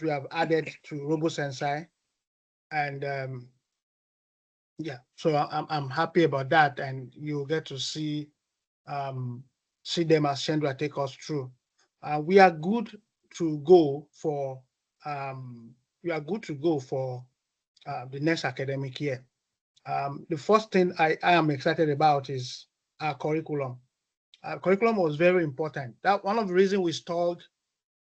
we have added to RoboSensei, and yeah, so I'm happy about that, and you get to um, see them as Chandra take us through. We are good to go for we are good to go for the next academic year. The first thing I am excited about is our curriculum. Our curriculum was very important. That one of the reasons we stalled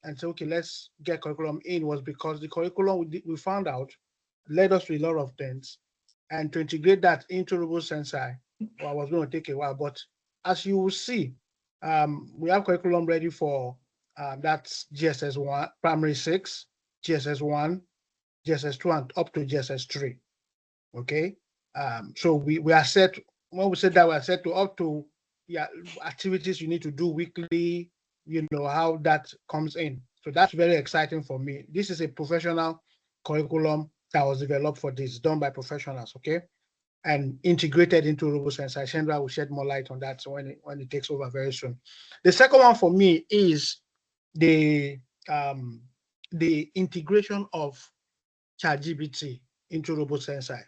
and said, okay, let's get curriculum in was because the curriculum we found out led us to a lot of things. And to integrate that into RoboSensei, well, was going to take a while. But as you will see, we have curriculum ready for that's GSS1, primary 6, GSS1, GSS2, and up to GSS3. Okay. So we are set, when we said that, we are set to up to, yeah, activities you need to do weekly, how that comes in. So that's very exciting for me. This is a professional curriculum that was developed for this, done by professionals, okay, and integrated into RoboSensei. Chandra will shed more light on that when it takes over very soon. The second one for me is the integration of ChatGPT into RoboSensei.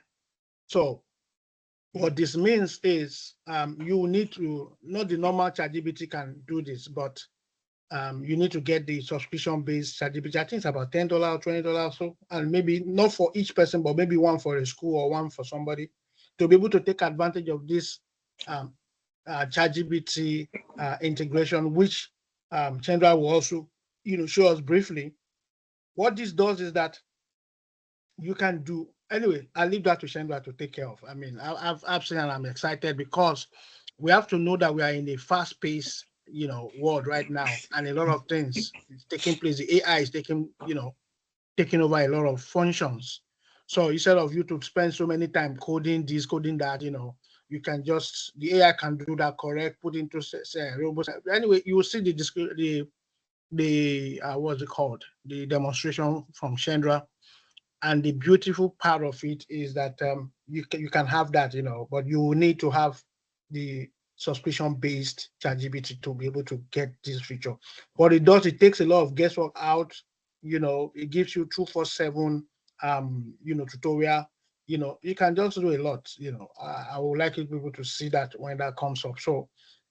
So what this means is you need to, not the normal ChatGPT can do this, but you need to get the subscription-based ChatGPT. I think it's about $10 or $20 or so, and maybe not for each person, but maybe one for a school or one for somebody to be able to take advantage of this ChatGPT integration, which Chandra will also, show us briefly. What this does is that you can do anyway. I'll leave that to Chandra to take care of. I mean, I've seen and I'm excited because we have to know that we are in a fast-paced, world right now, and a lot of things is taking place. The AI is taking over a lot of functions. So instead of you to spend so many time coding this, coding that, you can just, the AI can do that correct, put into say robots. Anyway, you will see the what's it called? The demonstration from Chandra. And the beautiful part of it is that you can have that, but you will need to have the subscription-based ChatGPT to be able to get this feature. What it does, it takes a lot of guesswork out. It gives you 247 tutorial. You can just do a lot. I would like people to see that when that comes up. So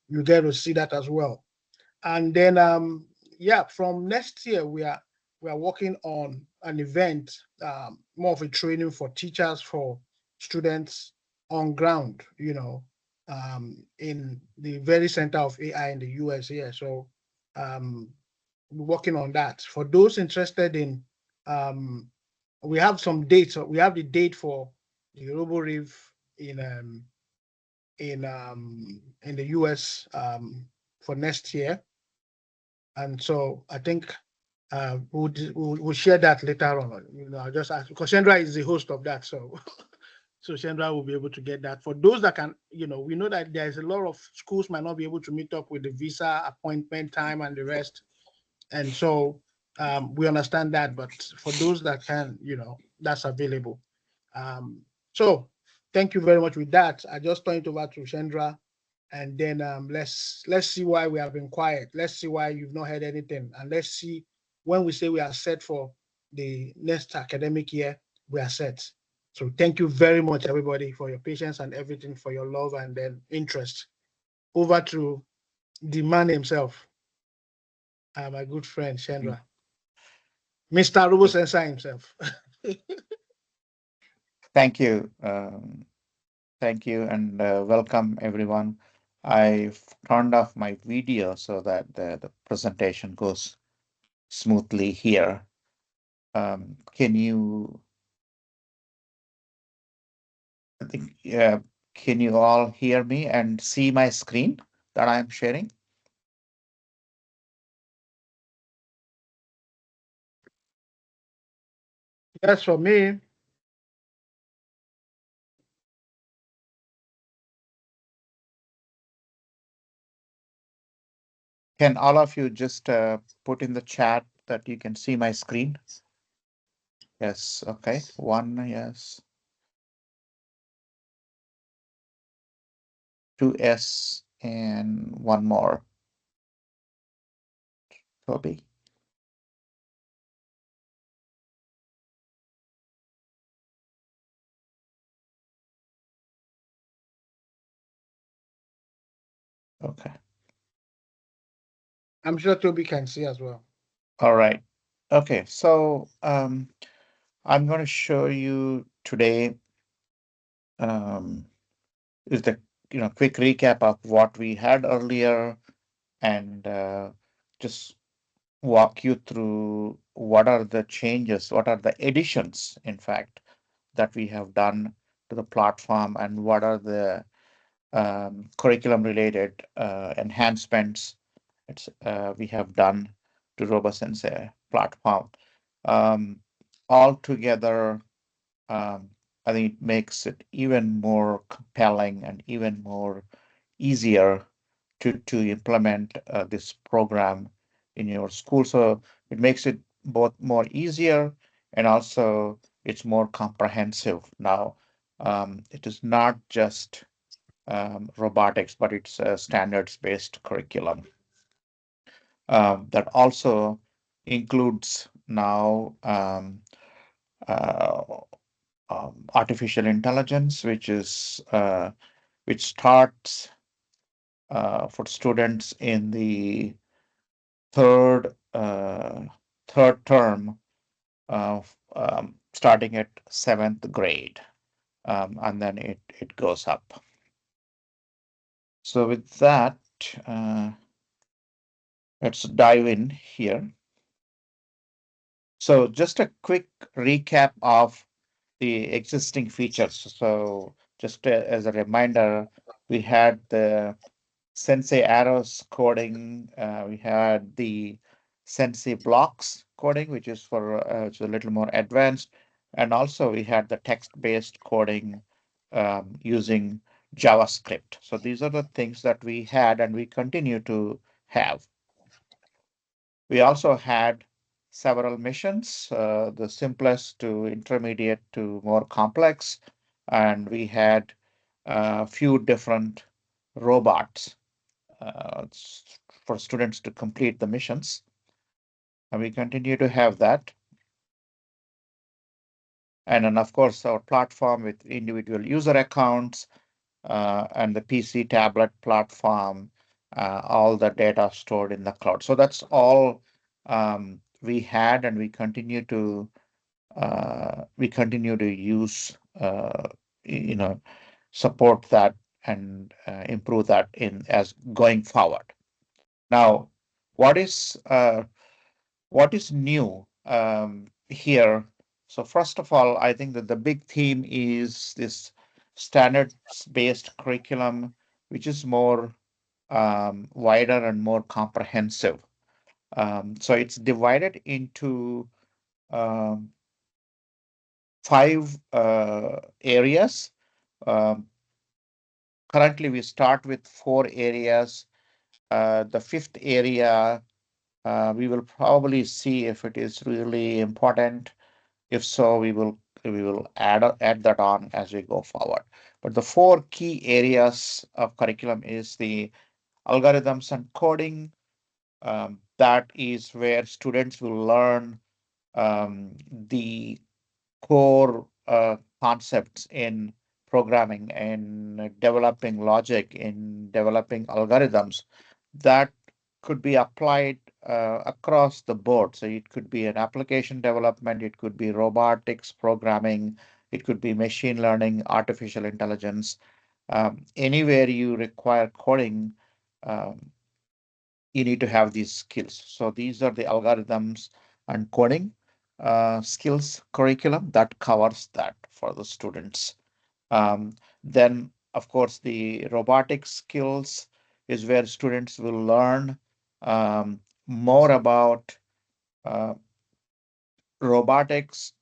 you get to see that as well. And then yeah, from next year we are working on an event, more of a training for teachers, for students on ground, in the very center of AI in the US here. So we're working on that. For those interested in, we have some dates. We have the date for the RoboReef in in the US for next year. And so I think we'll share that later on. I'll just ask because Chandra is the host of that, so so Chandra will be able to get that. For those that can, we know that there's a lot of schools might not be able to meet up with the visa appointment time and the rest, and so we understand that. But for those that can, that's available. So thank you very much with that. I just turn it over to Chandra, and then let's see why we have been quiet. Let's see why you've not heard anything, and let's see when we say we are set for the next academic year, we are set. So thank you very much, everybody, for your patience and everything, for your love and then interest. Over to the man himself, my good friend Chandra, Mr. RoboSensei himself. Thank you. Thank you and welcome everyone. I've turned off my video so that the presentation goes smoothly here. Can you, I think, can you all hear me and see my screen that I'm sharing? Yes, for me. Can all of you just put in the chat that you can see my screen? Yes, okay. One, yes. 2S and one more. Toby. Okay. I'm sure Toby can see as well. All right. Okay. So I'm going to show you today um, is the quick recap of what we had earlier and just walk you through what are the changes, what are the additions, in fact, that we have done to the platform, and what are the curriculum related enhancements we have done to RoboSensei platform. Um, Altogether, um, I think it makes it even more compelling and even more easier to implement this program in your school. So it makes it both more easier and also it's more comprehensive now. It is not just robotics, but it's a standards-based curriculum that also includes now uh, artificial intelligence, which starts for students in the third third term, starting at seventh grade, and then it goes up. So with that, uh, let's dive in here. So just a quick recap of the existing features. So just as a reminder, we had the Sensei arrows coding. We had the Sensei blocks coding, which is a little more advanced, and also we had the text-based coding using JavaScript. So these are the things that we had, and we continue to have. We also had several missions, the simplest to intermediate to more complex, and we had a few different robots for students to complete the missions. And we continue to have that. And then, of course, our platform with individual user accounts and the PC tablet platform, all the data stored in the cloud. So that's all we had, and we continue to use, you know, support that and improve that in as going forward. Now, what is new here? So first of all, I think that the big theme is this standards-based curriculum, which is more wider and more comprehensive. So it's divided into um, five areas. Um, Currently, we start with four areas. The fifth area, we will probably see if it is really important. If so, we will add that on as we go forward. But the four key areas of curriculum is the algorithms and coding. That is where students will learn the core concepts in programming and developing logic, in developing algorithms that could be applied across the board. So it could be an application development, it could be robotics programming, it could be machine learning, artificial intelligence. Anywhere you require coding, um, you need to have these skills. So these are the algorithms and coding skills curriculum that covers that for the students. Then, of course, the robotics skills is where students will learn more about uh, robotics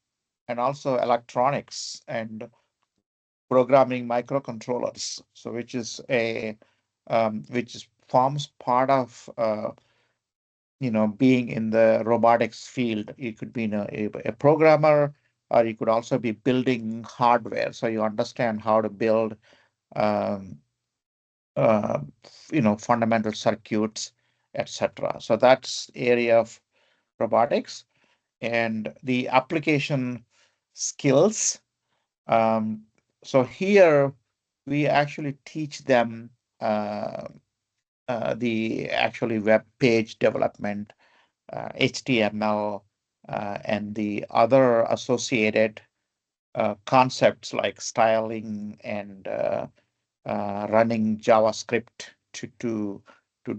and also electronics and programming microcontrollers. So, which forms part of being in the robotics field. You could be a programmer, or you could also be building hardware. So you understand how to build, um, uh, fundamental circuits, etc. So that's area of robotics and the application skills. Um, so here we actually teach them. the actually web page development, HTML, and the other associated concepts like styling and running JavaScript to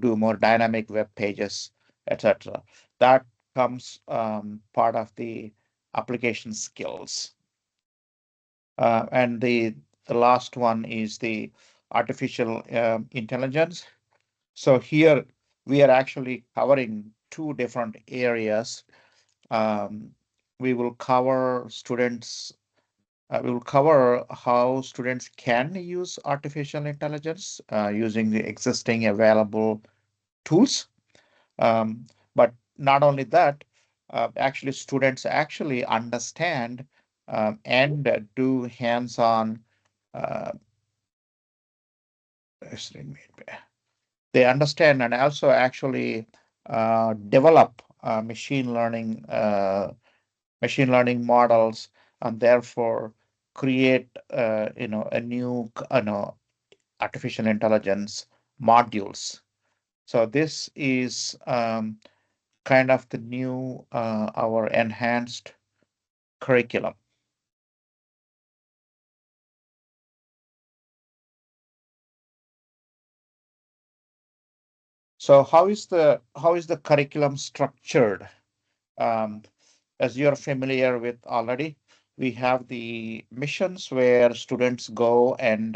do more dynamic web pages, etc. That comes part of the application skills. And the last one is the artificial intelligence. So here we are actually covering two different areas. Um, we will cover we will cover how students can use artificial intelligence using the existing available tools. Um, but not only that, actually students actually understand and do hands-on. Uh, they understand and also actually develop machine learning models, and therefore create a new artificial intelligence modules. So this is kind of the new our enhanced curriculum. So how is the curriculum structured? Um, as you're familiar with already, we have the missions where students go and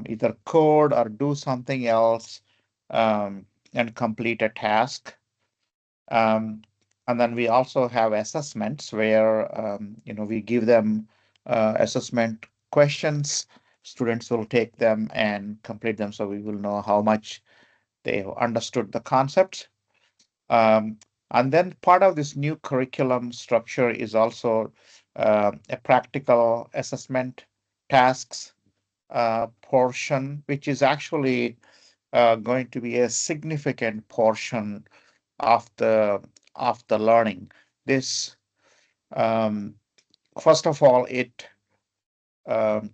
either code or do something else um, and complete a task. Um, and then we also have assessments where we give them assessment questions. Students will take them and complete them, so we will know how much they have understood the concepts. Um, and then part of this new curriculum structure is also a practical assessment tasks portion, which is actually going to be a significant portion of the learning. This first of all, um,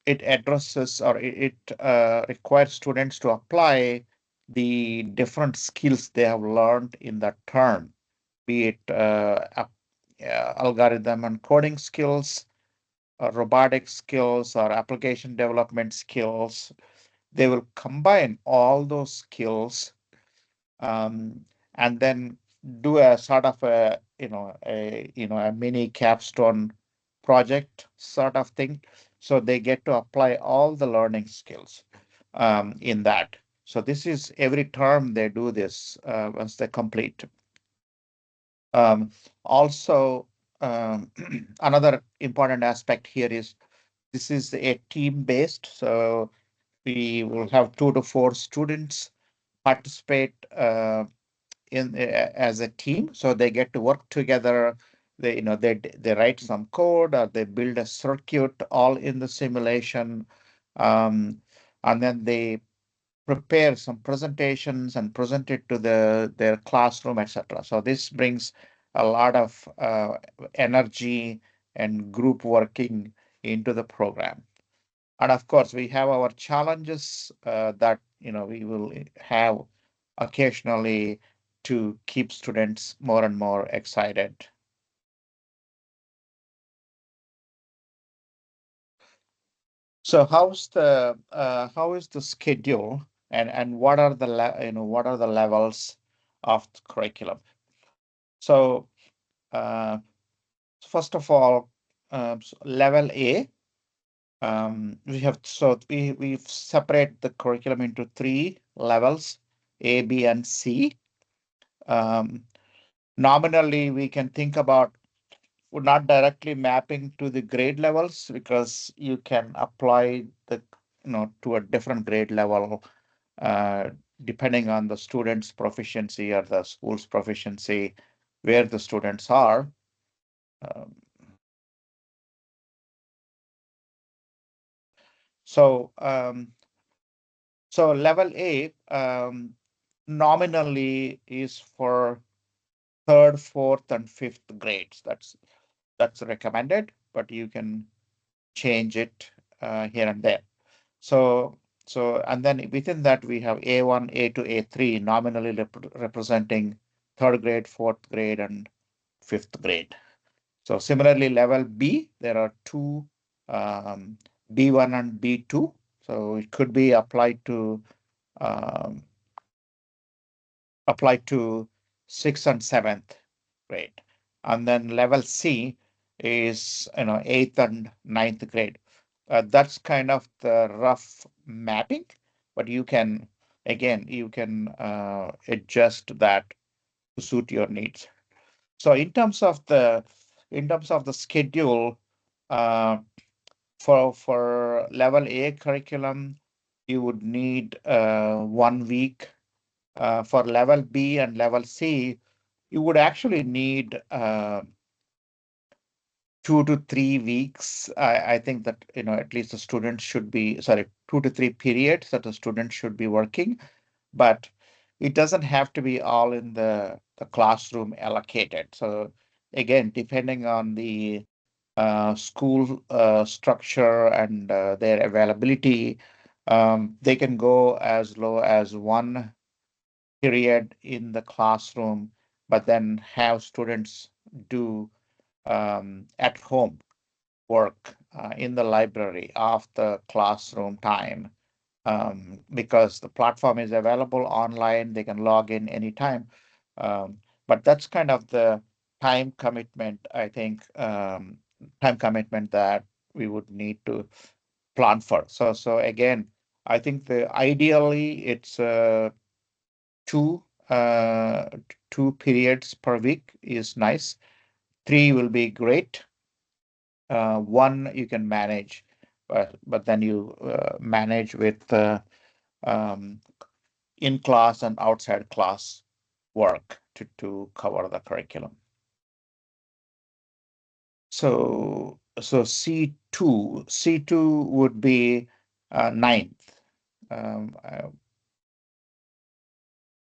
it addresses or it requires students to apply the different skills they have learned in that term, be it algorithm and coding skills, robotic skills, or application development skills. They will combine all those skills um, and then do a sort of a mini capstone project sort of thing. So they get to apply all the learning skills in that. So this is every term they do this once they complete. Um, Also, another important aspect here is this is a team based. So we will have 2 to 4 students participate in as a team, so they get to work together. They write some code or they build a circuit all in the simulation, um, and then they prepare some presentations and present it to their classroom, etc. So this brings a lot of energy and group working into the program. And of course, we have our challenges that we will have occasionally to keep students more and more excited. So how is the schedule, and what are what are the levels of the curriculum? So uh, first of all, level A, we separate the curriculum into 3 levels: A, B, and C. Um, Nominally, we can think about not directly mapping to the grade levels, because you can apply to a different grade level uh, depending on the student's proficiency or the school's proficiency, where the students are. Um, so level A nominally is for third, fourth, and fifth grades. That's recommended, but you can change it here and there. So So, and then within that, we have A1, A2, A3 nominally representing third grade, fourth grade, and fifth grade. So similarly, level B, there are two, um, B1 and B2. So it could be um, applied to sixth and seventh grade. And then level C is, eighth and ninth grade. That's kind of the rough mapping, but you can adjust that to suit your needs. So in terms of the schedule, uh, for level A curriculum, you would need 1 week. For level B and level C, you would actually need 2 to 3 weeks. I think that at least the students should be, sorry, 2 to 3 periods that the students should be working, but it doesn't have to be all in the classroom allocated. So again, depending on the school structure and their availability, they can go as low as 1 period in the classroom, but then have students do at home work in the library of the classroom time, because the platform is available online. They can log in anytime. But that's kind of the time commitment, I think, time commitment that we would need to plan for. So again, I think the ideally it's two uh, 2 periods per week is nice. Three will be great. One you can manage, but then you manage with um, in class and outside class work to cover the curriculum. So C2 would be ninth. Uh,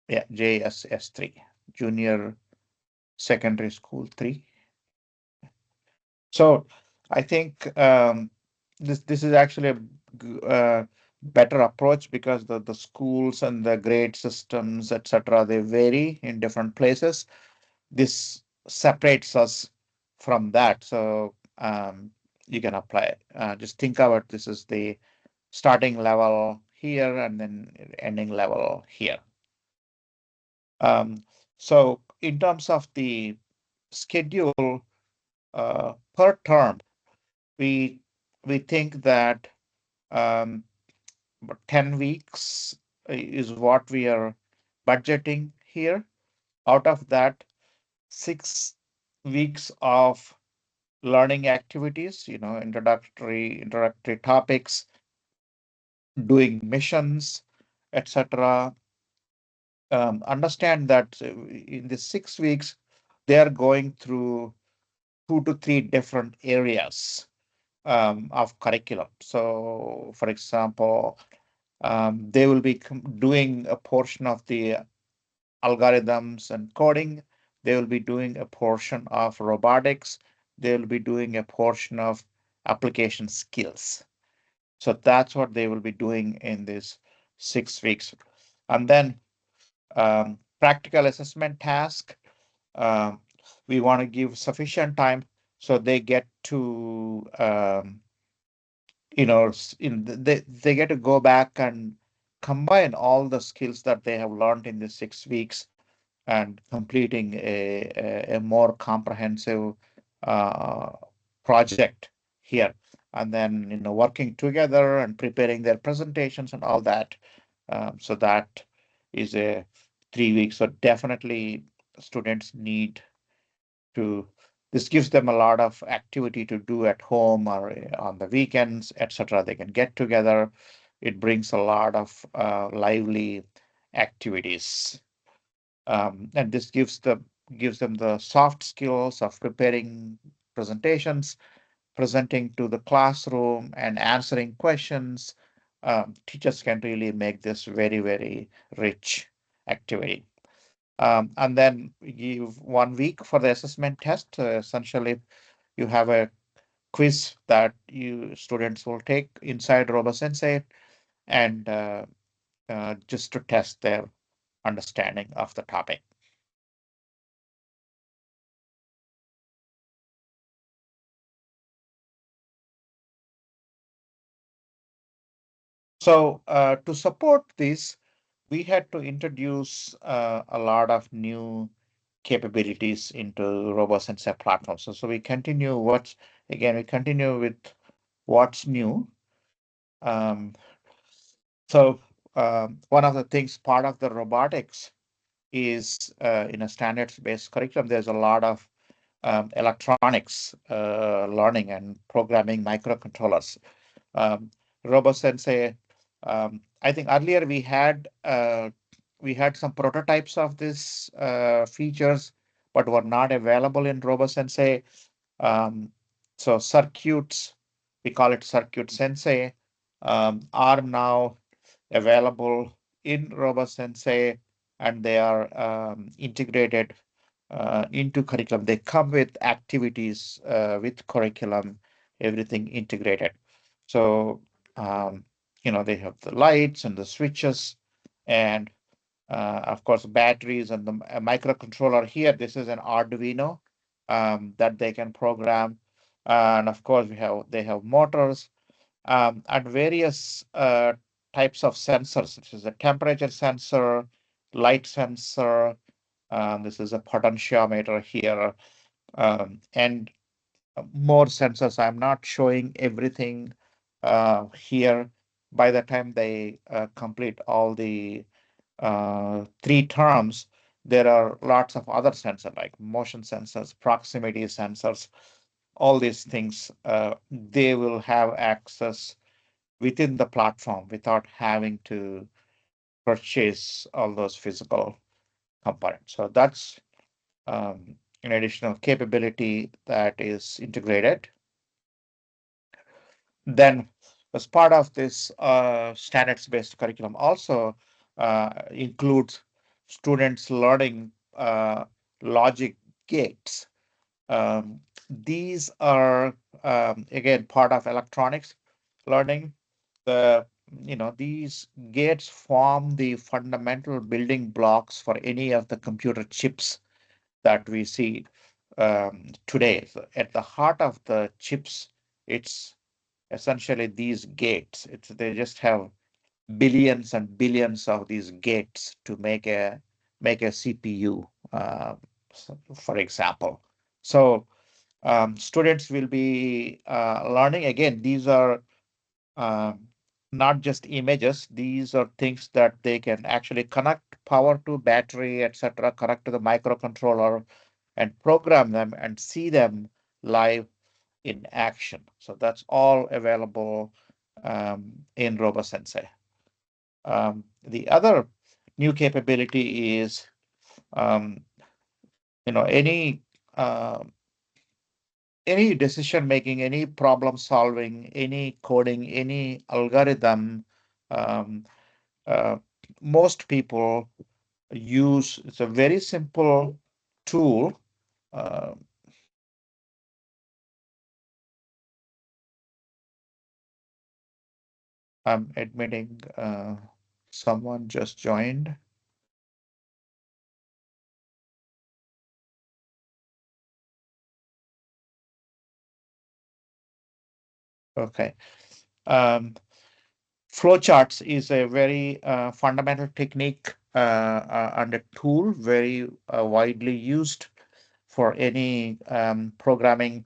yeah, JSS3, junior secondary school 3. So I think this is actually a better approach, because the schools and the grade systems, etc., they vary in different places. This separates us from that. So you can apply it. Just think about this is the starting level here and then ending level here. Um, so in terms of the schedule per term, we we think that 10 weeks is what we are budgeting here. Out of that, 6 weeks of learning activities, introductory topics, doing missions, etc. Understand that in the 6 weeks, they are going through 2 to 3 different areas of curriculum. So, for example, they will be doing a portion of the algorithms and coding. They will be doing a portion of robotics. They will be doing a portion of application skills. So that's what they will be doing in these 6 weeks. And then practical assessment task. Um, we want to give sufficient time so they get to they get to go back and combine all the skills that they have learned in the 6 weeks and completing a more comprehensive uh, project here, and then working together and preparing their presentations and all that. So that is a 3 weeks. So definitely students need to, this gives them a lot of activity to do at home or on the weekends, etc. They can get together. It brings a lot of lively activities, and this gives them the soft skills of preparing presentations, presenting to the classroom, and answering questions. Teachers can really make this very, very rich activity. And then we give 1 week for the assessment test. Essentially, you have a quiz that you students will take inside RoboSensei, and just to test their understanding of the topic. So to support this, we had to introduce a lot of new capabilities into RoboSensei platform. So we continue we continue with what's new. Um, so one of the things, part of the robotics is in a standards-based curriculum, there's a lot of electronics learning and programming microcontrollers. Um, RoboSensei, I think earlier we had some prototypes of these features, but were not available in RoboSensei. Um, so circuits, we call it Circuit Sensei, are now available in RoboSensei, and they are integrated into curriculum. They come with activities, with curriculum, everything integrated. So, um, they have the lights and the switches, and of course, batteries and the microcontroller here. This is an Arduino that they can program. And of course, they have motors and various types of sensors, such as a temperature sensor, light sensor. This is a potentiometer here, and more sensors. I'm not showing everything here. By the time they complete all the three terms, there are lots of other sensors like motion sensors, proximity sensors, all these things. They will have access within the platform without having to purchase all those physical components. So that's an additional capability that is integrated. Then, as part of this standards-based curriculum, also includes students learning logic gates. These are again part of electronics learning. The these gates form the fundamental building blocks for any of the computer chips that we see today. So at the heart of the chips, it's essentially these gates. They just have billions and billions of these gates to make a CPU, for example. So students will be learning. Again, these are um, not just images. These are things that they can actually connect power to battery, etc., connect to the microcontroller and program them and see them live in action. So that's all available in RoboSensei. The other new capability is um, any uh, any decision making, any problem solving, any coding, any algorithm. Um, uh, Most people use, it's a very simple tool. Uh, I'm admitting someone just joined. Okay. Um, Flowcharts is a very fundamental technique and a tool very widely used for any programming.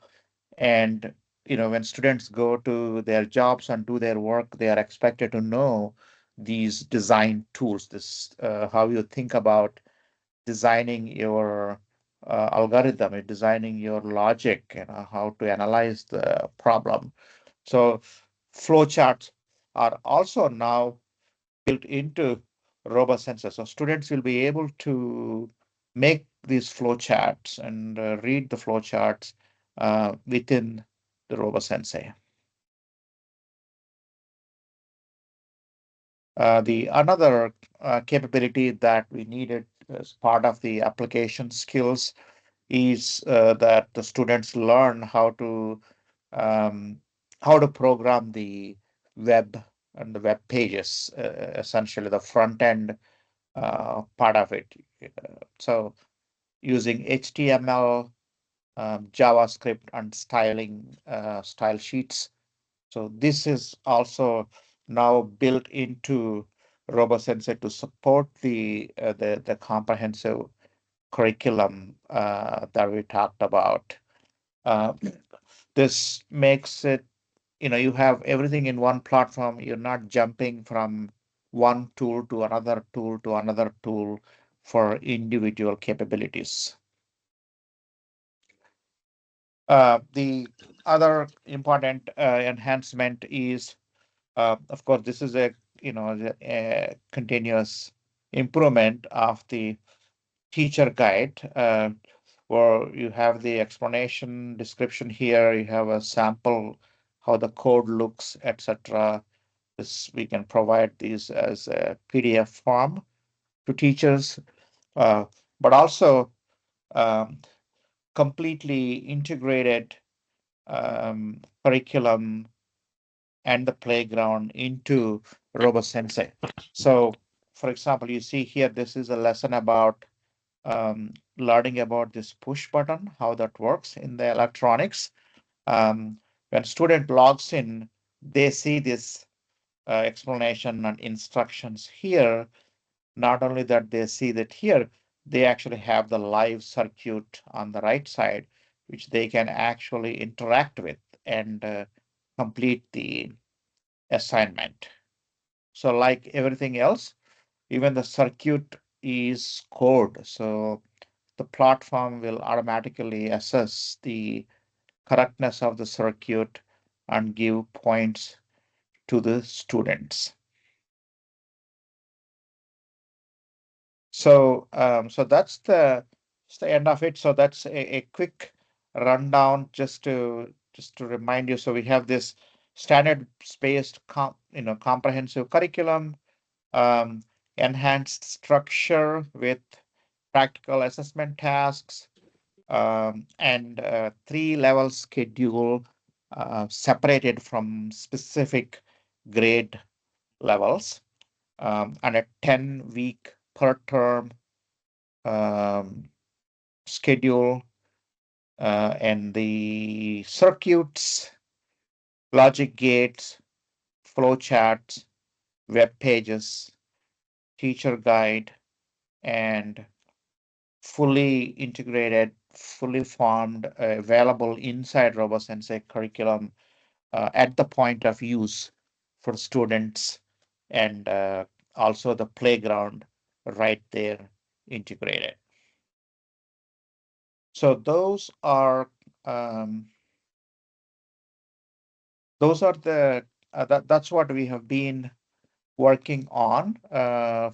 And when students go to their jobs and do their work, they are expected to know these design tools. This how you think about designing your algorithm, designing your logic, how to analyze the problem. So flowcharts are also now built into RoboSensor. So students will be able to make these flowcharts and read the flowcharts within the RoboSensei. The another capability that we needed as part of the application skills is that the students learn um, how to program the web and the web pages, essentially the front end part of it. So using HTML, JavaScript, and style sheets. So this is also now built into RoboSensei to support the comprehensive curriculum that we talked about. Uh, this makes it, you have everything in one platform. You're not jumping from one tool to another tool to another tool for individual capabilities. The other important enhancement is, of course, this is a continuous improvement of the teacher guide, where you have the explanation description here. You have a sample how the code looks, etc. This we can provide these as a PDF form to teachers, uh, but also um, completely integrated curriculum and the playground into RoboSensei. So, for example, you see here, this is a lesson about learning about this push button, how that works in the electronics. When student logs in, they see this explanation and instructions here. Not only that they see that here, they actually have the live circuit on the right side, which they can actually interact with and complete the assignment. So like everything else, even the circuit is code. So the platform will automatically assess the correctness of the circuit and give points to the students. So that's the end of it. So that's a quick rundown just to remind you. So we have this standard spaced comprehensive curriculum, um, enhanced structure with practical assessment tasks, and three-level schedule separated from specific grade levels, and a 10-week per term um, schedule, and the circuits, logic gates, flow charts, web pages, teacher guide, and fully integrated, fully formed, available inside RoboSensei curriculum at the point of use for students, and also the playground right there integrated. So um, those are that's what we have been working on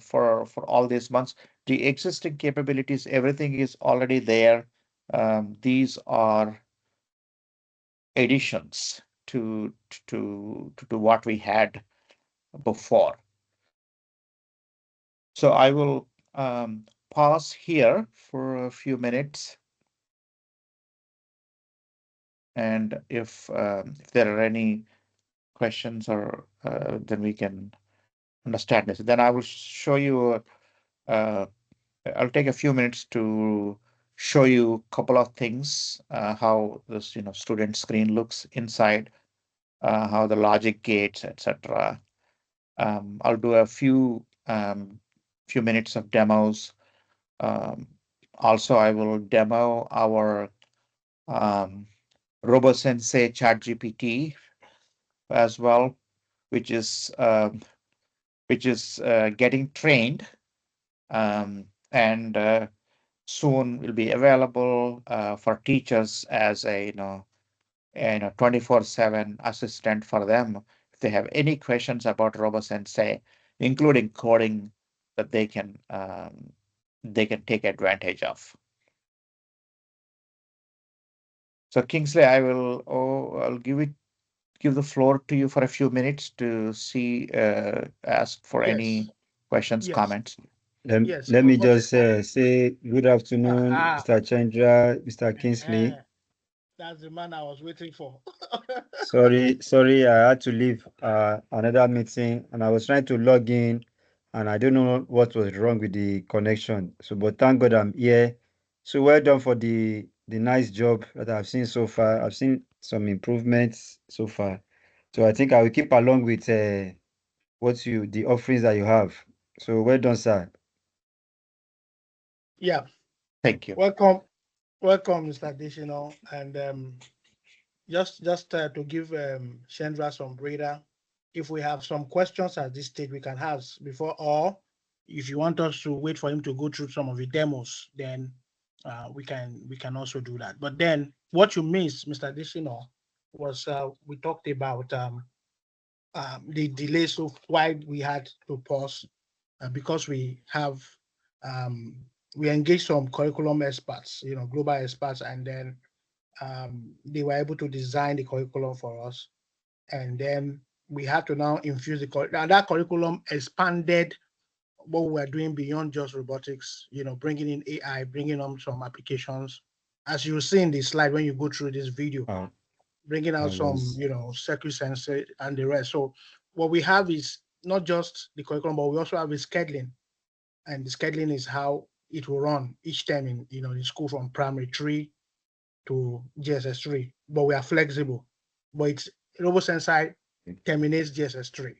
for all these months. The existing capabilities, everything is already there. These are additions to what we had before. So I will pause here for a few minutes, and if there are any questions, or then we can understand this. Then I will show you. Uh, I'll take a few minutes to show you a couple of things, how this student screen looks inside, how the logic gates, etc. I'll do a few minutes of demos. Um, Also, I will demo our um, RoboSensei ChatGPT as well, which is getting trained, and soon will be available for teachers as a 24/7 assistant for them if they have any questions about RoboSensei, including coding, that they can take advantage of. So Kingsley, I'll give the floor to you for a few minutes to ask for Yes, any questions, yes, comments. yes. Let me But just say good afternoon, ah, Mr. Chandra, Mr. uh, Kingsley. That's the man I was waiting for. Sorry, I had to leave another meeting and I was trying to log in and I don't know what was wrong with the connection. So, but thank God I'm here. So well done for the nice job that I've seen so far. I've seen some improvements so far. So I think I will keep along with the offerings that you have. So well done, sir. Yeah, Thank you. welcome, welcome, Mr. Additional, and just to give Shendra some breather. If we have some questions at this stage, we can ask before, or if you want us to wait for him to go through some of the demos, then we can also do that. But then what you missed, Mr. Additional, was we talked about the delay, so why we had to pause because um, we engaged some curriculum experts, global experts, and then they were able to design the curriculum for us. And then we had to now infuse now that curriculum expanded what we were doing beyond just robotics, bringing in AI, bringing on some applications. As you see in the slide when you go through this video, Uh, bringing I out some, was circuit sensor and the rest. So what we have is not just the curriculum, but we also have a scheduling. And the scheduling is how it will run each time in school from primary 3 to GSS 3. But we are flexible. But it's RoboSensei terminates GSS 3.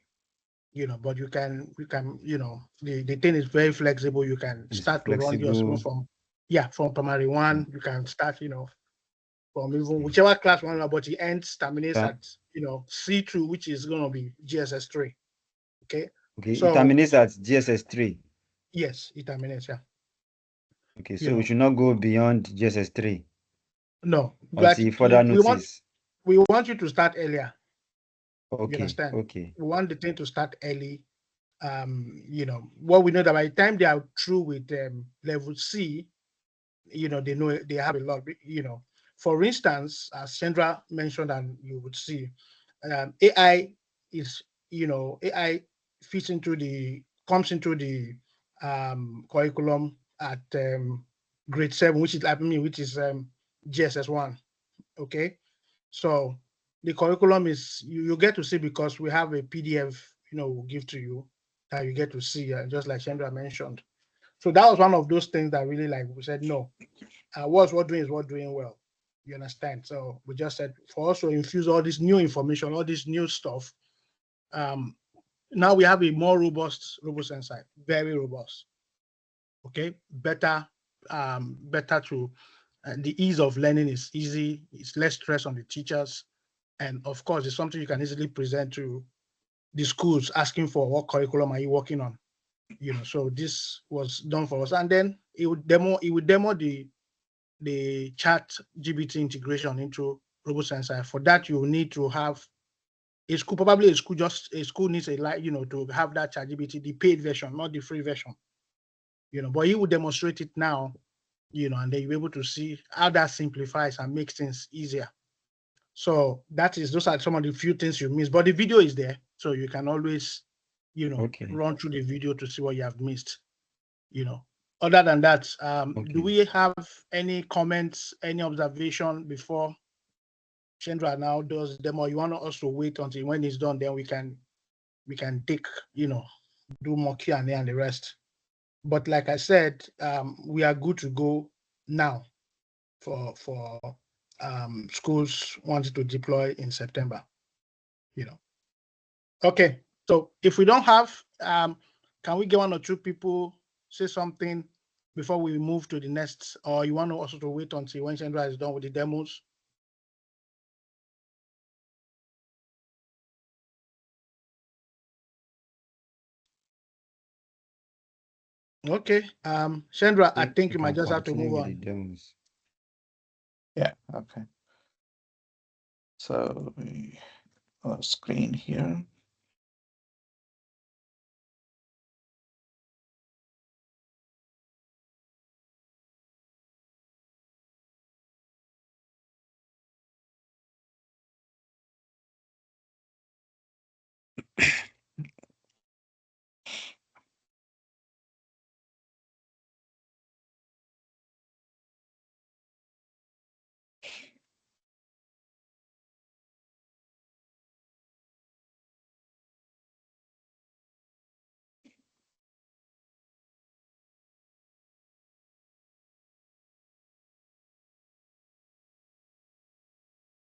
But you can, the thing is very flexible. You can is start to run your school flexible. from, yeah, from primary 1. Mm. You can start, from even whichever class one, but the ends terminates That at C2, which is going to be GSS 3. Okay, okay. It so terminates at GSS 3. yes, it terminates. Yeah, Okay, you so we know, should not go beyond GSS 3 no, but until further notice. we want you to start earlier. You Okay, understand? okay, We want the thing to start early. What we know that by the time they are through with level C, they know they have a lot. For instance, as Sandra mentioned, and you would see, AI is AI fits into the comes into the curriculum at grade 7, which is GSS 1. Okay, so the curriculum is you get to see because we have a PDF we'll give to you that you get to see, just like Chandra mentioned. So that was one of those things that really, like, we said no. What doing is what doing well. You understand? So we just said for us to infuse all this new information, all this new stuff. Um, Now we have a more robust RoboSensei, very robust. Okay, better to the ease of learning is easy. It's less stress on the teachers, and of course, it's something you can easily present to the schools asking for what curriculum are you working on. So this was done for us, and then it would demo the chat GBT integration into RoboSensei. For that, you need to have a school, probably a school needs to have that chat GBT, the paid version, not the free version. But he will demonstrate it now, and then you'll be able to see how that simplifies and makes things easier. So those are some of the few things you miss, but the video is there, so you can always, okay, run through the video to see what you have missed. You know, Other than that, do okay. we have any comments, any observation before Chandra now does them, or you want us to wait until when it's done, then we can take, do more Q&A and the rest. But like I said, we are good to go now for schools wanting to deploy in September. You know. Okay. So if we don't have, can we get one or two people say something before we move to the next, or you want to also to wait until when Chandra is done with the demos? Okay. Chandra, I Think think we you might can just have to continue move with the on. demos. Yeah, okay. So screen here.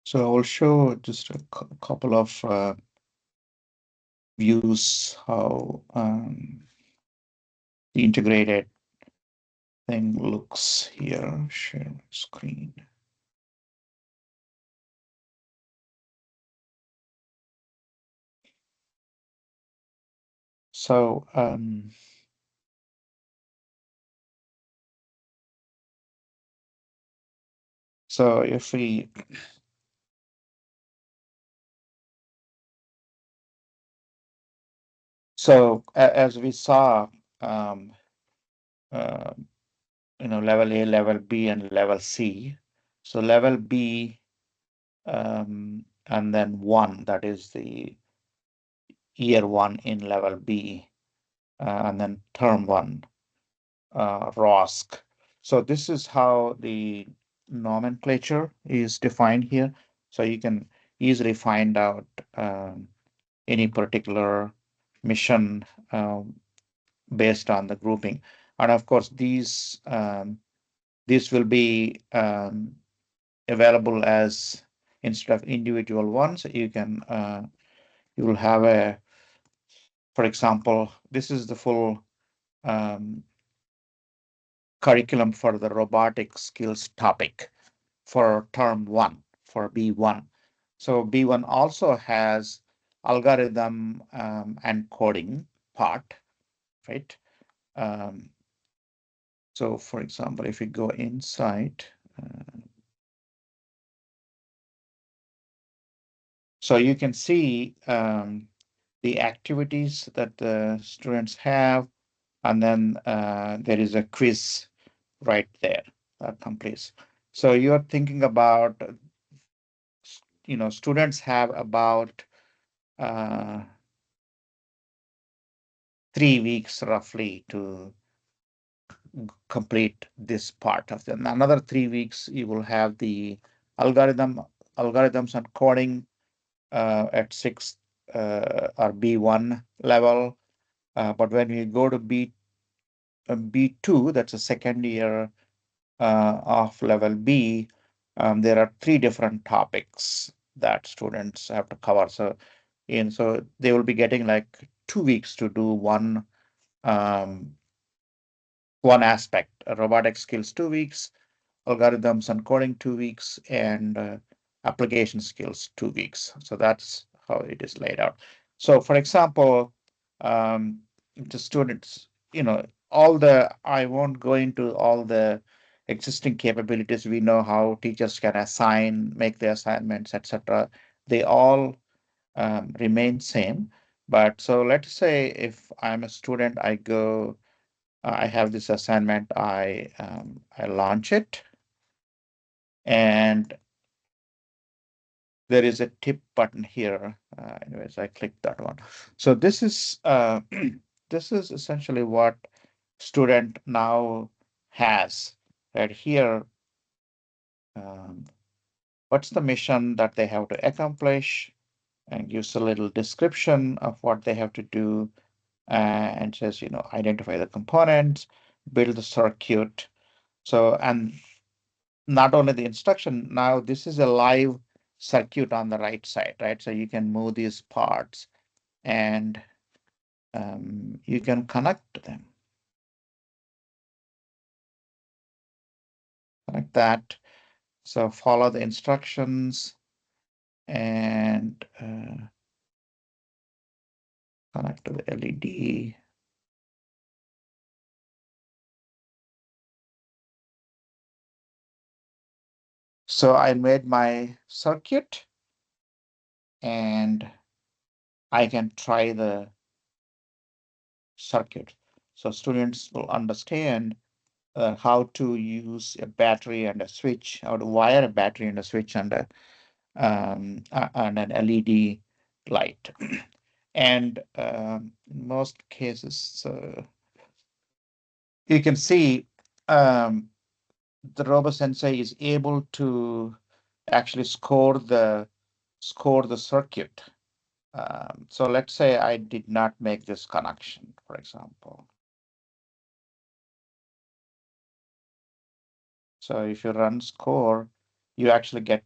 So I will show just a couple of views how the integrated thing looks here. Share my screen. So so if we as we saw, um, uh, level A, level B, and level C. So level B, and then 1, that is the year 1 in level B, and then term 1, ROSC. So this is how the nomenclature is defined here. So you can easily find out any particular mission based on the grouping. And of course, these will be available as instead of individual ones. You will have for example, this is the full um, curriculum for the robotic skills topic for term 1, for B1. So B1 also has algorithm and coding part, right? Um, so for example, if we go inside, so you can see the activities that the students have, and then there is a quiz right there that completes. So you're thinking about, students have about uh, 3 weeks roughly to complete this part of them. Another 3 weeks, you will have the algorithms and coding at sixth or B1 level. But when we go to B2, that's a second year of level B, there are 3 different topics that students have to cover. So they will be getting like 2 weeks to do um, one aspect. Robotic skills 2 weeks, algorithms and coding 2 weeks, and application skills 2 weeks. So that's how it is laid out. So for example, the students, I won't go into all the existing capabilities. We know how teachers can assign, make the assignments, etc. They all remain same. But so let's say if I'm a student, I have this assignment, I launch it, and there is a tip button here. Anyways, I click that one. So this is this is essentially what student now has right here. What's the mission that they have to accomplish, and gives a little description of what they have to do, and says, identify the components, build the circuit. So, and not only the instruction, now this is a live circuit on the right side, right? So you can move these parts, and you can connect them like that. So follow the instructions and connect to the LED. So I made my circuit, and I can try the circuit. So students will understand how to use a battery and a switch, how to wire a battery and a switch and and an LED light. And in most cases, you can see the RoboSensei is able to actually score the circuit. So let's say I did not make this connection, for example. So if you run score, you actually get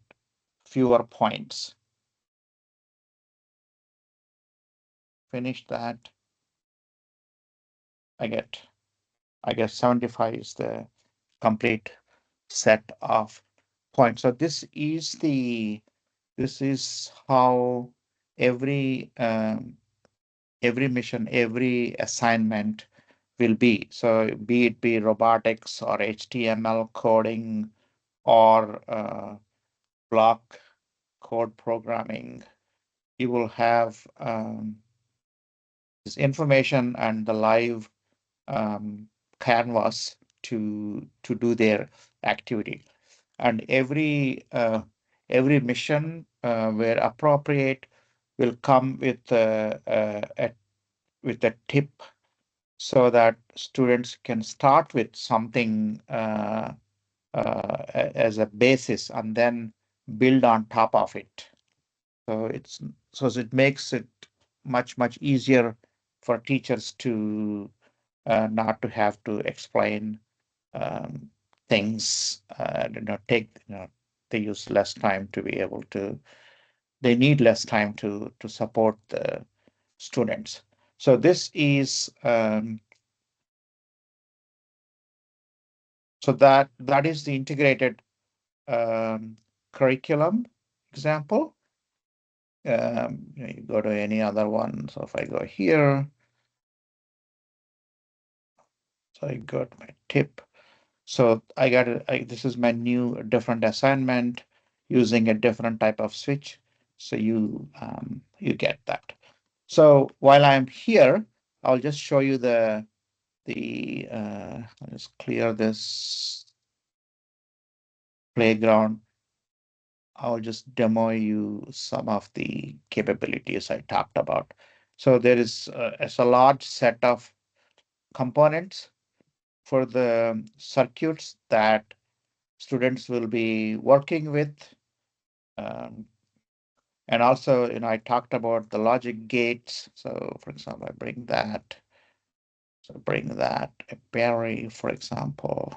fewer points. Finish that. I guess 75 is the complete set of points. So this is how every mission, every assignment will be. So be it be robotics or HTML coding or block code programming, you will have this information and the live canvas to do their activity. And every mission where appropriate will come with a tip so that students can start with something as a basis and then build on top of it. So it makes it much easier for teachers to not to have to explain things. They use less time to be able to. They need less time to support the students. So this is so that is the integrated curriculum example. You go to any other one. So if I go here, so I got my tip. So I got it. This is my new different assignment using a different type of switch. So you get that. So while I'm here, I'll just show you I'll just clear this playground. I'll just demo you some of the capabilities I talked about. So there is a large set of components for the circuits that students will be working with. And also, I talked about the logic gates. So for example, I bring that. So bring that, a berry, for example.